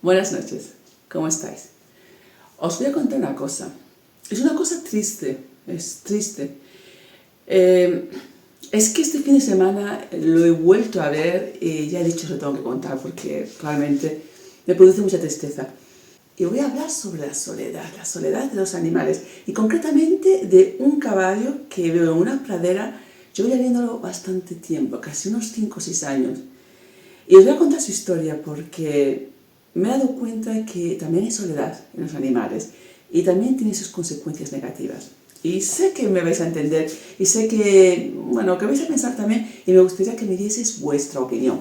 Buenas noches, ¿cómo estáis? Os voy a contar una cosa. Es una cosa triste, es triste. Es que este fin de semana lo he vuelto a ver y ya he dicho que lo tengo que contar porque realmente me produce mucha tristeza. Y voy a hablar sobre la soledad de los animales y concretamente de un caballo que veo en una pradera. Yo voy viéndolo bastante tiempo, casi unos 5 o 6 años. Y os voy a contar su historia porque me he dado cuenta que también hay soledad en los animales y también tiene sus consecuencias negativas. Y sé que me vais a entender y sé que, bueno, que vais a pensar también y me gustaría que me dieseis vuestra opinión.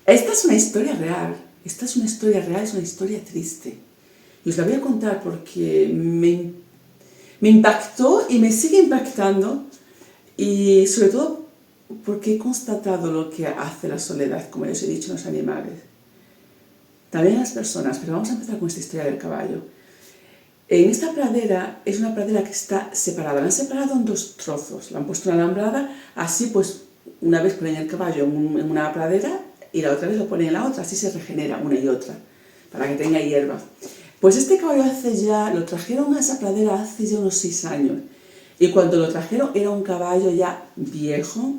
Esta es una historia real, es una historia triste. Y os la voy a contar porque me impactó y me sigue impactando y sobre todo porque he constatado lo que hace la soledad, como ya os he dicho, en los animales. También en las personas, pero vamos a empezar con esta historia del caballo. En esta pradera, es una pradera que está separada, la han separado en 2 trozos, la han puesto una alambrada, así pues una vez ponen el caballo en una pradera y la otra vez lo ponen en la otra, así se regenera una y otra, para que tenga hierba. Pues este caballo lo trajeron a esa pradera hace ya unos 6 años, y cuando lo trajeron era un caballo ya viejo,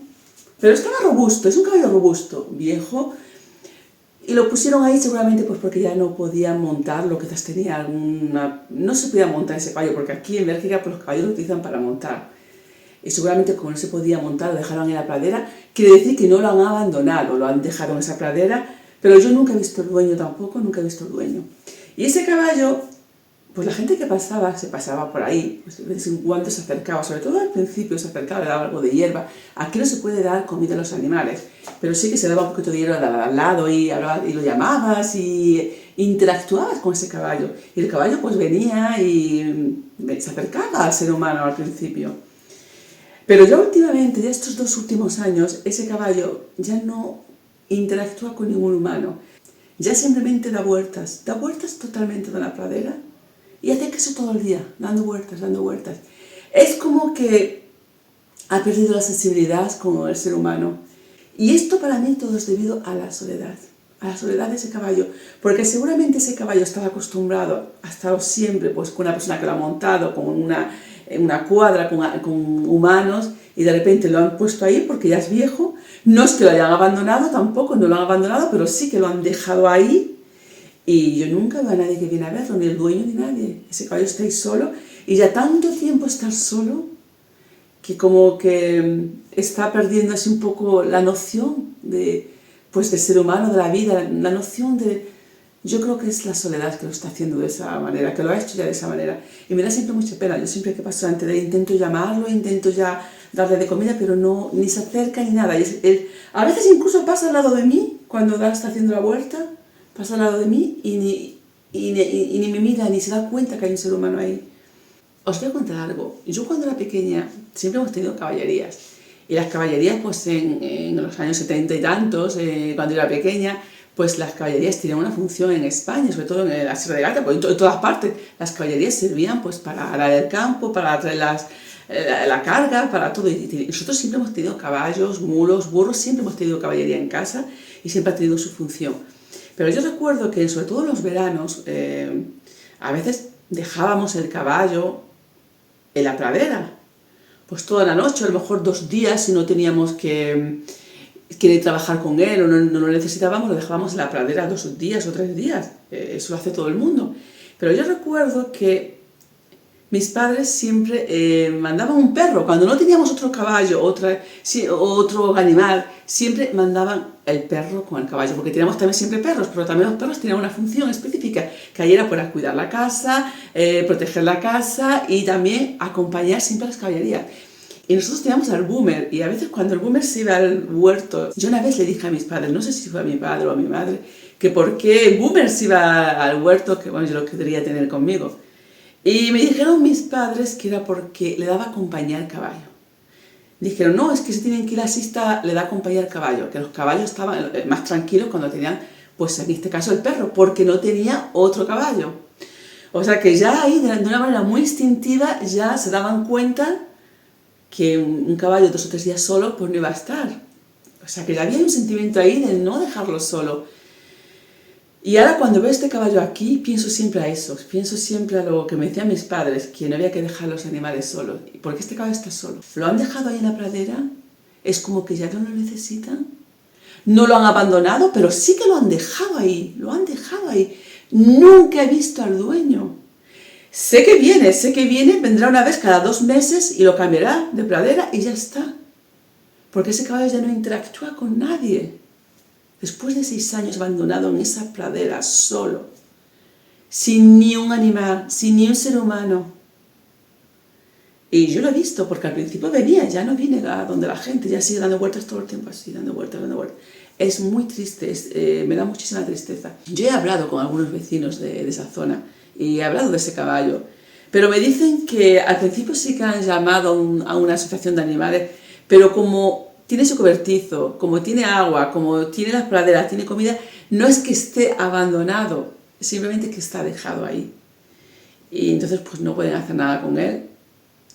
pero estaba robusto, es un caballo robusto, viejo, y lo pusieron ahí seguramente pues porque ya no podían montarlo, quizás tenía alguna... No se podía montar ese caballo, porque aquí en Bélgica pues, los caballos lo utilizan para montar. Y seguramente como no se podía montar, lo dejaron en la pradera, quiere decir que no lo han abandonado, lo han dejado en esa pradera, pero yo nunca he visto el dueño tampoco, nunca he visto el dueño. Y ese caballo, pues la gente que pasaba, se pasaba por ahí, pues de vez en cuando se acercaba, sobre todo al principio se acercaba, le daba algo de hierba. Aquí no se puede dar comida a los animales, pero sí que se daba un poquito de hierba al lado y lo llamabas y interactuabas con ese caballo. Y el caballo pues venía y se acercaba al ser humano al principio. Pero ya últimamente, ya estos 2 últimos años, ese caballo ya no interactúa con ningún humano. Ya simplemente da vueltas totalmente de la pradera y hace eso todo el día, dando vueltas, dando vueltas. Es como que ha perdido la sensibilidad con el ser humano. Y esto para mí todo es debido a la soledad de ese caballo, porque seguramente ese caballo estaba acostumbrado, ha estado siempre pues, con una persona que lo ha montado, con una cuadra, con humanos, y de repente lo han puesto ahí porque ya es viejo. No es que lo hayan abandonado tampoco, no lo han abandonado, pero sí que lo han dejado ahí. Y yo nunca veo a nadie que viene a verlo, ni el dueño ni nadie. Ese caballo está ahí solo, y ya tanto tiempo estar solo, que como que está perdiendo así un poco la noción pues, del ser humano, de la vida, la noción de... Yo creo que es la soledad que lo está haciendo de esa manera, que lo ha hecho ya de esa manera. Y me da siempre mucha pena. Yo siempre que paso delante de él intento llamarlo, intento ya darle de comida, pero no, ni se acerca ni nada. Y él, a veces incluso pasa al lado de mí, cuando está haciendo la vuelta, pasa al lado de mí y ni me mira, ni se da cuenta que hay un ser humano ahí. Os voy a contar algo. Yo cuando era pequeña siempre hemos tenido caballerías. Y las caballerías, pues en los años 70 y tantos, cuando era pequeña, pues las caballerías tenían una función en España, sobre todo en la Sierra de Gata, pues en todas partes. Las caballerías servían pues para arar el campo, para traer la carga, para todo. Y nosotros siempre hemos tenido caballos, mulos, burros, siempre hemos tenido caballería en casa y siempre ha tenido su función. Pero yo recuerdo que sobre todo en los veranos, a veces dejábamos el caballo en la pradera, pues toda la noche, a lo mejor 2 días, si no teníamos que trabajar con él o no lo necesitábamos, lo dejábamos en la pradera 2 días o 3 días, eso lo hace todo el mundo. Pero yo recuerdo que mis padres siempre mandaban un perro, cuando no teníamos otro caballo, otro animal, siempre mandaban el perro con el caballo, porque teníamos también siempre perros, pero también los perros tenían una función específica, que ahí era para cuidar la casa, proteger la casa y también acompañar siempre a las caballerías. Y nosotros teníamos al boomer, y a veces cuando el boomer se iba al huerto, yo una vez le dije a mis padres, no sé si fue a mi padre o a mi madre, que por qué el boomer se iba al huerto, que bueno, yo lo quería tener conmigo. Y me dijeron mis padres que era porque le daba compañía al caballo. Dijeron, no, es que si tienen que ir a la siesta, le da compañía al caballo, que los caballos estaban más tranquilos cuando tenían, pues en este caso el perro, porque no tenía otro caballo. O sea que ya ahí, de una manera muy instintiva, ya se daban cuenta que un caballo 2 o 3 días solo, pues no iba a estar. O sea que ya había un sentimiento ahí de no dejarlo solo. Y ahora cuando veo este caballo aquí, pienso siempre a eso, pienso siempre a lo que me decían mis padres, que no había que dejar a los animales solos, porque este caballo está solo. Lo han dejado ahí en la pradera, es como que ya no lo necesitan. No lo han abandonado, pero sí que lo han dejado ahí, lo han dejado ahí. Nunca he visto al dueño. Sé que viene, vendrá una vez cada 2 meses y lo cambiará de pradera y ya está. Porque ese caballo ya no interactúa con nadie. Después de 6 años abandonado en esa pradera, solo, sin ni un animal, sin ni un ser humano. Y yo lo he visto, porque al principio venía, ya no viene a donde la gente, ya sigue dando vueltas todo el tiempo así, dando vueltas. Es muy triste, me da muchísima tristeza. Yo he hablado con algunos vecinos de esa zona y he hablado de ese caballo, pero me dicen que al principio sí que han llamado a una asociación de animales, pero como tiene su cobertizo, como tiene agua, como tiene las praderas, tiene comida, no es que esté abandonado, es simplemente que está dejado ahí. Y entonces pues no pueden hacer nada con él.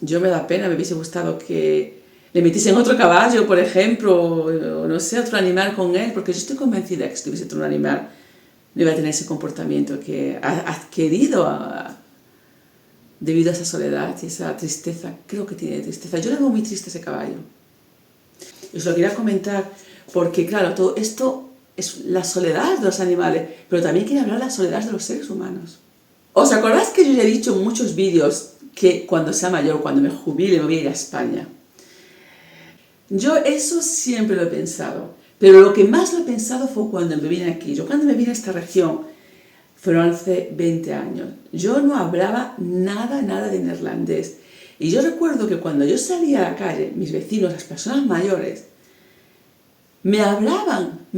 Yo me da pena, me hubiese gustado que le metiesen otro caballo, por ejemplo, o no sé, otro animal con él, porque yo estoy convencida que si tuviese otro animal no iba a tener ese comportamiento que ha adquirido debido a esa soledad y esa tristeza. Creo que tiene tristeza. Yo le veo muy triste ese caballo. Os lo quería comentar porque, claro, todo esto es la soledad de los animales, pero también quería hablar de la soledad de los seres humanos. ¿Os acordáis que yo ya he dicho en muchos vídeos que cuando sea mayor, cuando me jubile, me voy a ir a España? Yo eso siempre lo he pensado, pero lo que más lo he pensado fue cuando me vine aquí. Yo cuando me vine a esta región, fueron hace 20 años, yo no hablaba nada de neerlandés. Y yo recuerdo que cuando yo salía a la calle, mis vecinos, las personas mayores, me hablaban,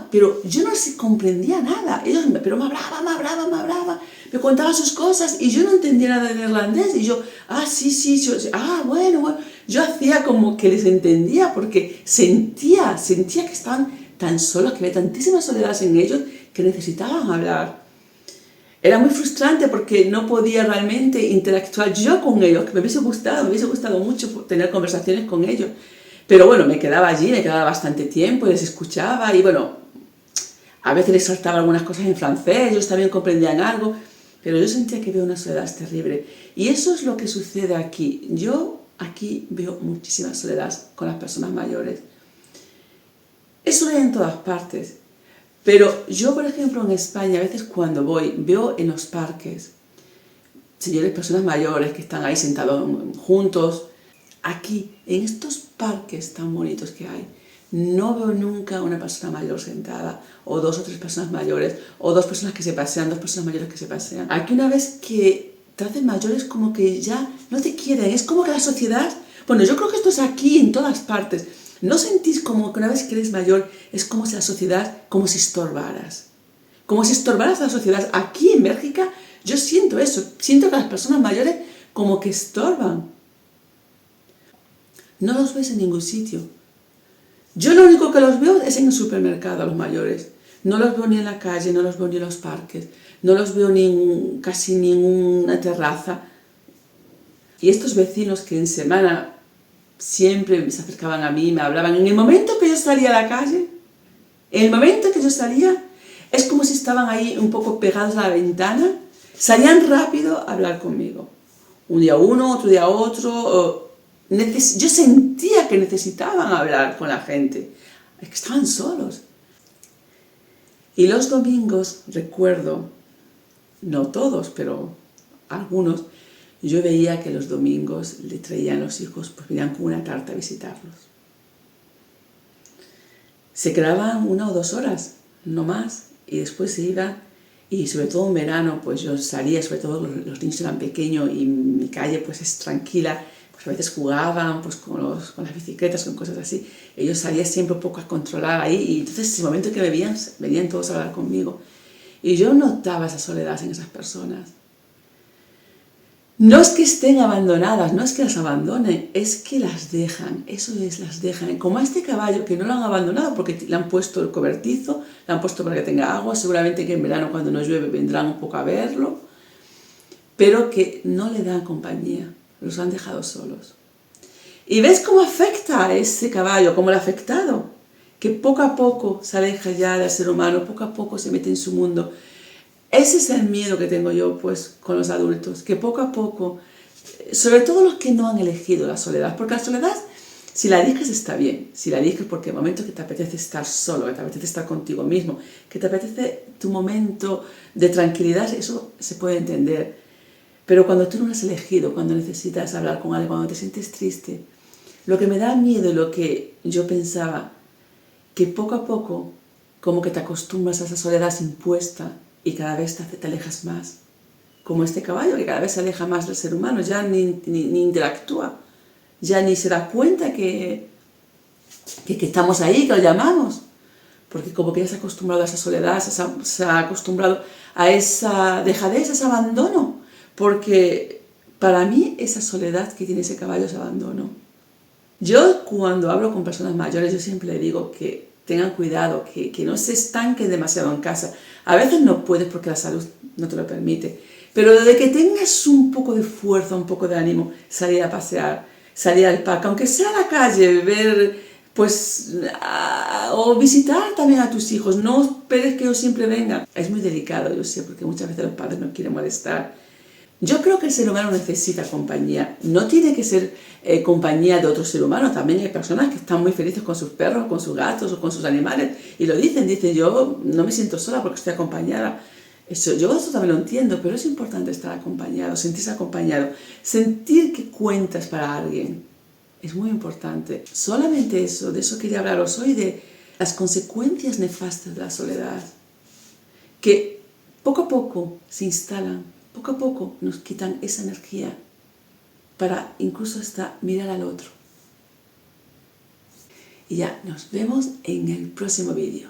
pero yo no comprendía nada. Ellos pero me hablaban, me contaban sus cosas y yo no entendía nada de neerlandés. Y yo, sí, bueno. Yo hacía como que les entendía porque sentía que estaban tan solos, que había tantísimas soledades en ellos que necesitaban hablar. Era muy frustrante porque no podía realmente interactuar yo con ellos, que me hubiese gustado mucho tener conversaciones con ellos. Pero bueno, me quedaba allí, me quedaba bastante tiempo, les escuchaba y bueno, a veces les saltaba algunas cosas en francés, ellos también comprendían algo, pero yo sentía que había una soledad terrible. Y eso es lo que sucede aquí. Yo aquí veo muchísima soledad con las personas mayores. Eso lo hay en todas partes. Pero yo, por ejemplo, en España, a veces cuando voy, veo en los parques señores, personas mayores que están ahí sentados juntos. Aquí, en estos parques tan bonitos que hay, no veo nunca una persona mayor sentada, o 2 o 3 personas mayores, o 2 personas que se pasean, 2 personas mayores que se pasean. Aquí una vez que te hacen mayores como que ya no te quieren, es como que la sociedad, bueno, yo creo que esto es aquí en todas partes, ¿no sentís como que una vez que eres mayor es como si la sociedad, como si estorbaras? Como si estorbaras a la sociedad. Aquí en Bélgica yo siento eso, siento que las personas mayores como que estorban. No los ves en ningún sitio. Yo lo único que los veo es en el supermercado a los mayores. No los veo ni en la calle, no los veo ni en los parques, no los veo casi ni en una terraza. Y estos vecinos que en semana siempre se acercaban a mí, me hablaban, en el momento que yo salía a la calle, en el momento que yo salía, es como si estaban ahí un poco pegados a la ventana, salían rápido a hablar conmigo. Un día uno, otro día otro. Yo sentía que necesitaban hablar con la gente, es que estaban solos. Y los domingos, recuerdo, no todos, pero algunos, yo veía que los domingos le traían los hijos, pues venían con una tarta a visitarlos. Se quedaban 1 o 2 horas, no más, y después se iban. Y sobre todo en verano, pues yo salía, sobre todo los niños eran pequeños y mi calle pues es tranquila, pues a veces jugaban pues con las bicicletas, con cosas así. Ellos salían siempre un poco a controlar ahí y entonces en el momento que me venían todos a hablar conmigo. Y yo notaba esa soledad en esas personas. No es que estén abandonadas, no es que las abandonen, es que las dejan, eso es, las dejan. Como a este caballo que no lo han abandonado porque le han puesto el cobertizo, le han puesto para que tenga agua, seguramente que en verano cuando no llueve vendrán un poco a verlo, pero que no le dan compañía, los han dejado solos. ¿Y ves cómo afecta a ese caballo, cómo le ha afectado? que poco a poco se aleja ya del ser humano, poco a poco se mete en su mundo. Ese es el miedo que tengo yo pues con los adultos, que poco a poco, sobre todo los que no han elegido la soledad, porque la soledad, si la eliges está bien, si la eliges porque el momento que te apetece estar solo, que te apetece estar contigo mismo, que te apetece tu momento de tranquilidad, eso se puede entender. Pero cuando tú no lo has elegido, cuando necesitas hablar con alguien, cuando te sientes triste, lo que me da miedo y lo que yo pensaba, que poco a poco como que te acostumbras a esa soledad impuesta y cada vez te alejas más. Como este caballo que cada vez se aleja más del ser humano, ya ni interactúa, ya ni se da cuenta que estamos ahí, que lo llamamos. Porque como que ya se ha acostumbrado a esa soledad, se ha acostumbrado a esa dejadez, a ese abandono. Porque para mí esa soledad que tiene ese caballo es abandono. Yo cuando hablo con personas mayores, yo siempre les digo que tengan cuidado, que no se estanquen demasiado en casa. A veces no puedes porque la salud no te lo permite, pero de que tengas un poco de fuerza, un poco de ánimo, salir a pasear, salir al parque, aunque sea a la calle, ver, pues, o visitar también a tus hijos. No esperes que ellos siempre vengan. Es muy delicado, yo sé, porque muchas veces los padres no quieren molestar. Yo creo que el ser humano necesita compañía. No tiene que ser compañía de otro ser humano. También hay personas que están muy felices con sus perros, con sus gatos o con sus animales. Y lo dicen, yo no me siento sola porque estoy acompañada. Yo eso también lo entiendo, pero es importante estar acompañado, sentirse acompañado. Sentir que cuentas para alguien. Es muy importante. Solamente eso, de eso quería hablaros hoy, de las consecuencias nefastas de la soledad. Que poco a poco se instalan. Poco a poco nos quitan esa energía para incluso hasta mirar al otro. Y ya, nos vemos en el próximo vídeo.